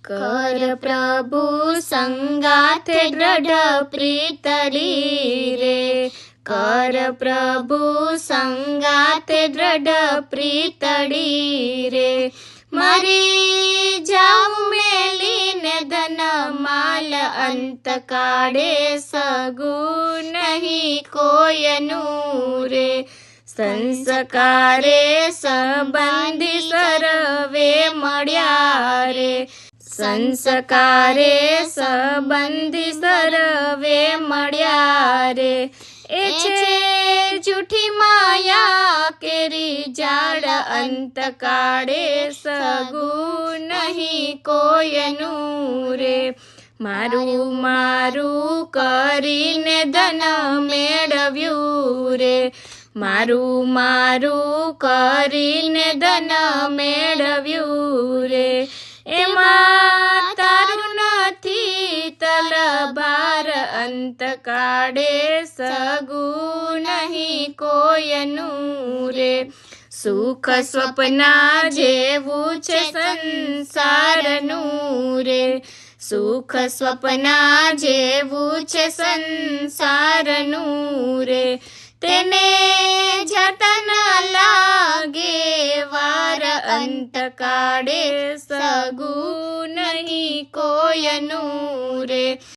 कर प्रभु संगाथे दृढ़ प्रीतली रे, कर प्रभु संगाथे दृढ़ प्रीतली रे। मरी जाऊं मेलीने धन माल अंत काढ़े, सगु नहीं कोयनु रे। संस्कारे संबंधी सर्वे मळ्या रे, संस्कारे संबंधी सर्वे मळ्या रे। ए छे जूठी माया केरी जाड़ अंत काढ़े, सगु नहीं कोयनु रे। मारू मारू करीने धन मेळव्यु रे, मारू मारू करीने धन मेळव्यु रे। एमां तारू नथी तलबार अंत काढ़े, सगु नहीं कोयनु रे। सुख स्वप्ना जेवुं छे संसारनु रे, सुख स्वप्ना जेवुं छे संसारनु रे। तेने जतन लागे वार अंत काढ़े, सगु नहीं कोयनु रे।